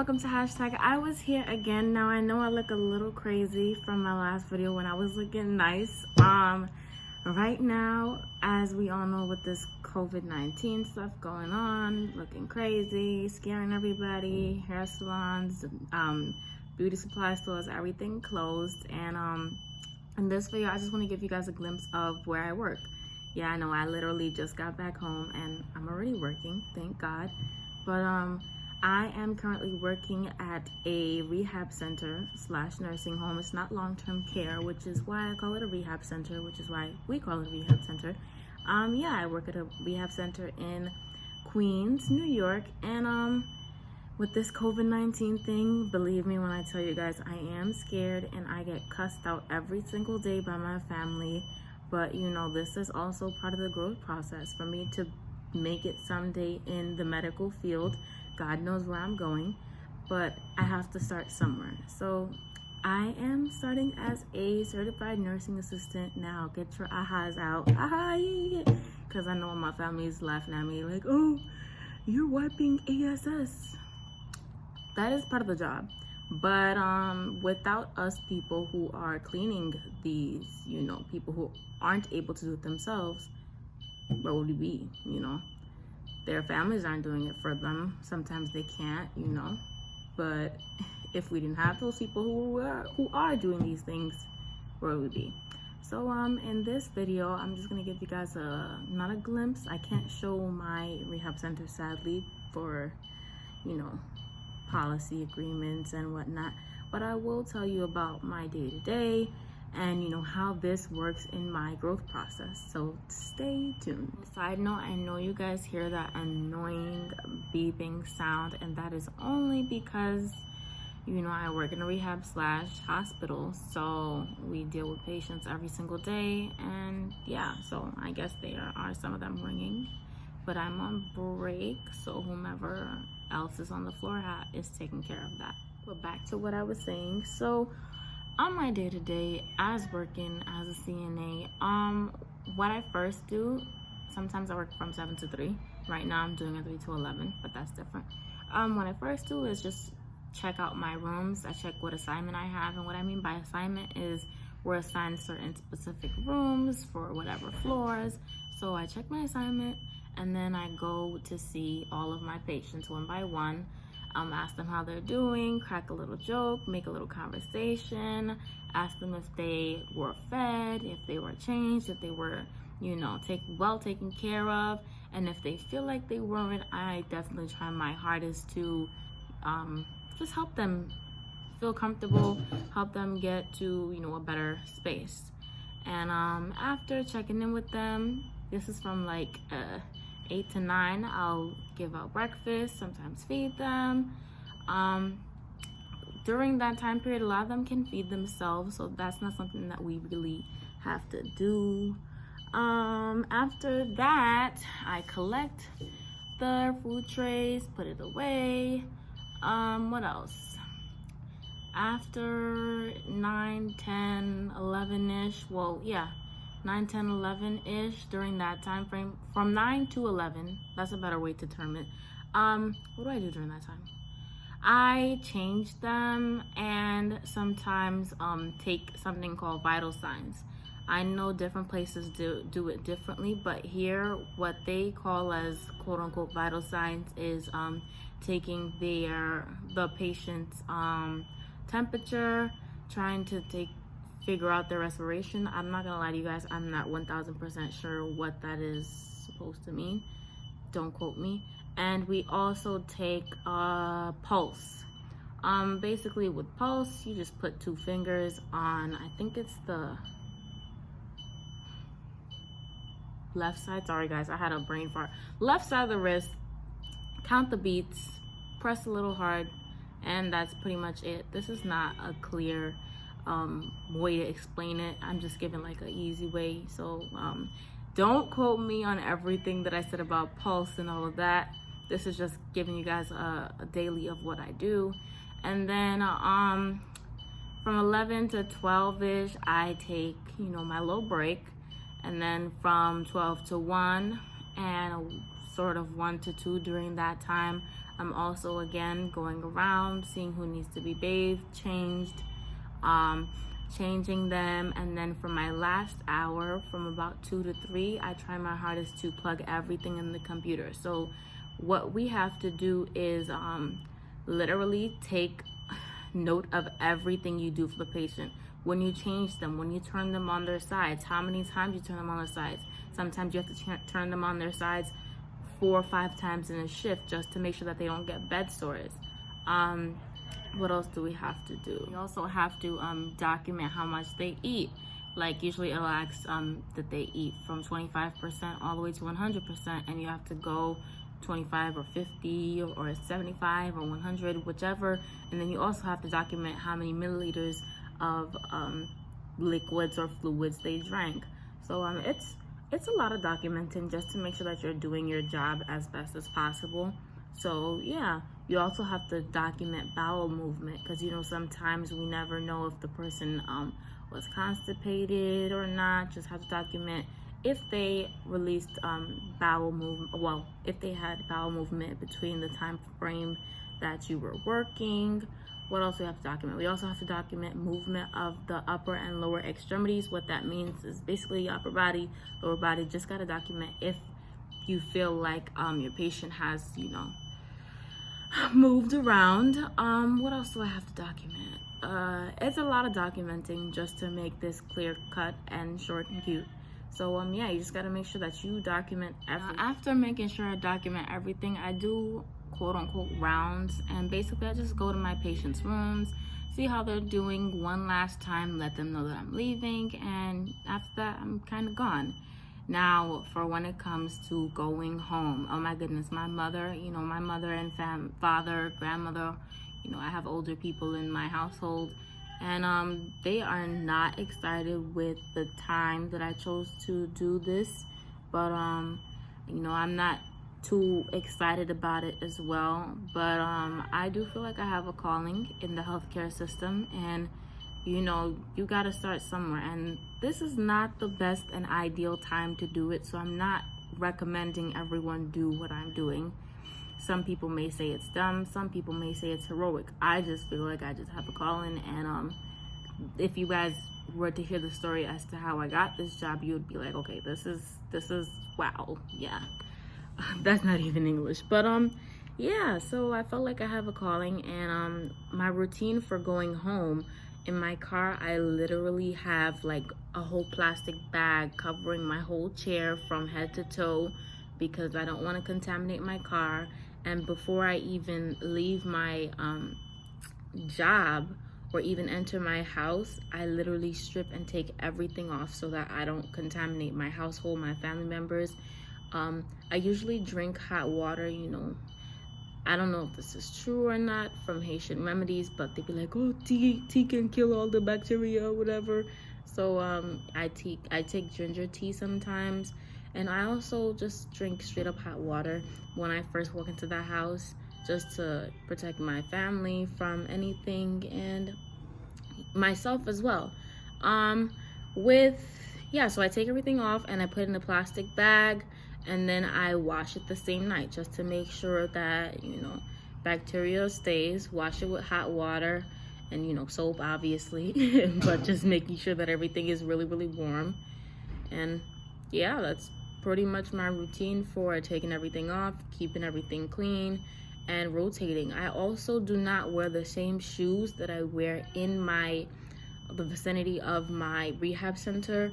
welcome to hashtag I was here again. Now I know I look a little crazy from my last video when I was looking nice. Right now, as we all know, with this COVID-19 stuff going on, looking crazy, scaring everybody, hair salons, beauty supply stores, everything closed. And in this video, I just want to give you guys a glimpse of where I work. Yeah, I know I literally just got back home and I'm already working, thank God. But I am currently working at a rehab center / nursing home. It's not long-term care, which is why I call it a rehab center, which is why we call it a rehab center. Yeah, I work at a rehab center in Queens, New York, and with this COVID-19 thing, believe me when I tell you guys, I am scared and I get cussed out every single day by my family. But you know, this is also part of the growth process for me to make it someday in the medical field. God knows where I'm going, but I have to start somewhere. So I am starting as a certified nursing assistant now. Get your ahas out. Aha, because I know my family's laughing at me like, oh, you're wiping ASS. That is part of the job. But without us people who are cleaning these, you know, people who aren't able to do it themselves, where would we be, you know? Their families aren't doing it for them. Sometimes they can't, you know. But if we didn't have those people who are doing these things, where would we be? So in this video, I'm just gonna give you guys not a glimpse. I can't show my rehab center, sadly, for, you know, policy agreements and whatnot. But I will tell you about my day-to-day and you know how this works in my growth process, so stay tuned. Side note, I know you guys hear that annoying beeping sound, and that is only because you know I work in a rehab / hospital, so we deal with patients every single day. And yeah, so I guess there are some of them ringing, but I'm on break, so whomever else is on the floor is taking care of that. But back to what I was saying. So on my day-to-day as working as a CNA, what I first do, sometimes I work from 7 to 3. Right now I'm doing a 3 to 11, but that's different. What I first do is just check out my rooms. I check what assignment I have, and what I mean by assignment is we're assigned certain specific rooms for whatever floors. So I check my assignment, and then I go to see all of my patients one by one. Ask them how they're doing, crack a little joke, make a little conversation, ask them if they were fed, if they were changed, if they were, you know, well taken care of. And if they feel like they weren't, I definitely try my hardest to just help them feel comfortable, help them get to, you know, a better space. And after checking in with them, this is from like 8 to 9, I'll give out breakfast, sometimes feed them. During that time period, a lot of them can feed themselves, so that's not something that we really have to do. After that, I collect the food trays, put it away. What else? After 9, 10, 11-ish, well, yeah, 9, 10, 11-ish, during that time frame, from 9 to 11, that's a better way to term it. What do I do during that time? I change them and sometimes take something called vital signs. I know different places do it differently, but here what they call as quote-unquote vital signs is taking the patient's temperature, trying to figure out their respiration. I'm not gonna lie to you guys, I'm not 1000% sure what that is supposed to mean. Don't quote me. And we also take pulse. Basically with pulse, you just put 2 fingers on, I think it's the left side. Sorry guys, I had a brain fart. Left side of the wrist, count the beats, press a little hard, and that's pretty much it. This is not a clear way to explain it. I'm just giving like an easy way, so don't quote me on everything that I said about pulse and all of that. This is just giving you guys a daily of what I do. And then from 11 to 12-ish, I take, you know, my little break. And then from 12 to 1 and sort of 1 to 2 during that time, I'm also again going around seeing who needs to be bathed, changed, changing them. And then for my last hour, from about 2 to 3, I try my hardest to plug everything in the computer. So what we have to do is literally take note of everything you do for the patient. When you change them, when you turn them on their sides, how many times you turn them on their sides. Sometimes you have to turn them on their sides 4 or 5 times in a shift just to make sure that they don't get bed sores. What else do we have to do? We also have to document how much they eat. Like usually it'll ask that they eat from 25% all the way to 100%, and you have to go 25 or 50 or 75 or 100, whichever. And then you also have to document how many milliliters of liquids or fluids they drank. So it's a lot of documenting just to make sure that you're doing your job as best as possible. So yeah, you also have to document bowel movement, because you know sometimes we never know if the person was constipated or not. Just have to document if they released bowel movement, well, if they had bowel movement between the time frame that you were working. What else do we have to document? We also have to document movement of the upper and lower extremities. What that means is basically upper body, lower body. Just got to document if you feel like your patient has, you know, moved around. What else do I have to document? It's a lot of documenting just to make this clear cut and short and cute. So yeah, you just got to make sure that you document everything. After making sure I document everything, I do quote unquote rounds, and basically I just go to my patients' rooms, see how they're doing one last time, let them know that I'm leaving, and after that I'm kind of gone. Now for when it comes to going home, oh my goodness, my mother, you know, my mother and father, grandmother, you know, I have older people in my household, and they are not excited with the time that I chose to do this, but you know, I'm not too excited about it as well. But I do feel like I have a calling in the healthcare system, and you know, you got to start somewhere, and this is not the best and ideal time to do it. So I'm not recommending everyone do what I'm doing. Some people may say it's dumb, some people may say it's heroic. I just feel like I just have a calling, and if you guys were to hear the story as to how I got this job, you would be like, okay, this is wow. Yeah. That's not even English, but yeah, so I felt like I have a calling, and my routine for going home, in my car I literally have like a whole plastic bag covering my whole chair from head to toe, because I don't want to contaminate my car. And before I even leave my job or even enter my house, I literally strip and take everything off so that I don't contaminate my household, my family members. I usually drink hot water, you know. I don't know if this is true or not from Haitian remedies, but they be like, oh, tea can kill all the bacteria or whatever. So I take ginger tea sometimes, and I also just drink straight up hot water when I first walk into the house, just to protect my family from anything and myself as well. So I take everything off and I put it in a plastic bag, and then I wash it the same night just to make sure that, you know, bacteria stays. Wash it with hot water and, you know, soap obviously, but just making sure that everything is really, really warm. And yeah, that's pretty much my routine for taking everything off, keeping everything clean, and rotating. I also do not wear the same shoes that I wear in the vicinity of my rehab center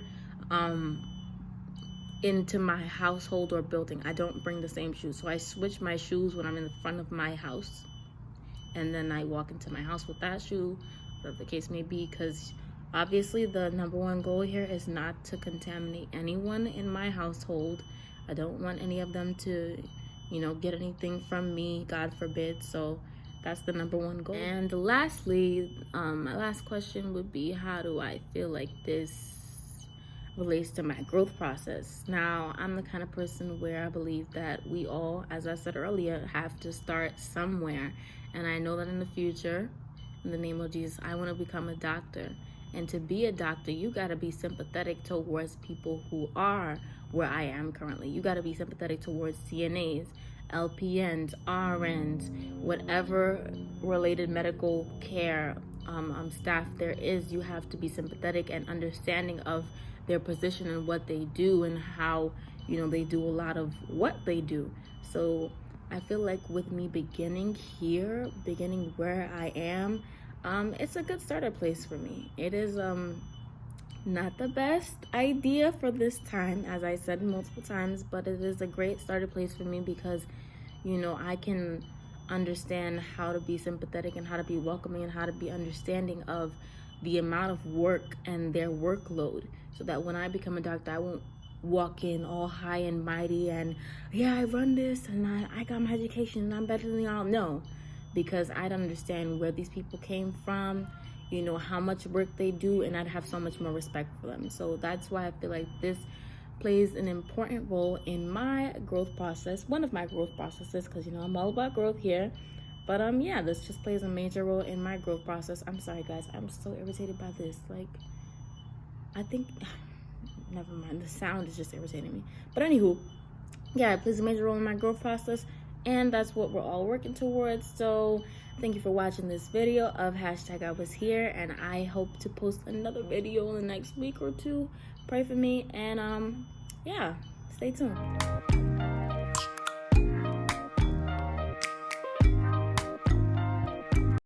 into my household or building. I don't bring the same shoes, so I switch my shoes when I'm in the front of my house, and then I walk into my house with that shoe, whatever the case may be, because obviously the number one goal here is not to contaminate anyone in my household. I don't want any of them to, you know, get anything from me, God forbid. So that's the number one goal. And lastly, my last question would be, how do I feel like this relates to my growth process? Now, I'm the kind of person where I believe that we all, as I said earlier, have to start somewhere. And I know that in the future, in the name of Jesus, I want to become a doctor. And to be a doctor, you got to be sympathetic towards people who are where I am currently. You got to be sympathetic towards CNAs, LPNs, RNs, whatever related medical care staff there is. You have to be sympathetic and understanding of their position and what they do and how, you know, they do a lot of what they do. So I feel like with me beginning here, beginning where I am, it's a good starter place for me. It is not the best idea for this time, as I said multiple times, but it is a great starter place for me because, you know, I can understand how to be sympathetic and how to be welcoming and how to be understanding of the amount of work and their workload, so that when I become a doctor, I won't walk in all high and mighty and, yeah, I run this and I got my education and I'm better than y'all. No, because I'd understand where these people came from, you know, how much work they do, and I'd have so much more respect for them. So that's why I feel like this plays an important role in my growth process, one of my growth processes, because, you know, I'm all about growth here. But yeah, this just plays a major role in my growth process. I'm sorry, guys. I'm so irritated by this. Like, I think, never mind. The sound is just irritating me. But anywho, yeah, it plays a major role in my growth process, and that's what we're all working towards. So thank you for watching this video of #IWasHere, and I hope to post another video in the next week or two. Pray for me, and yeah, stay tuned.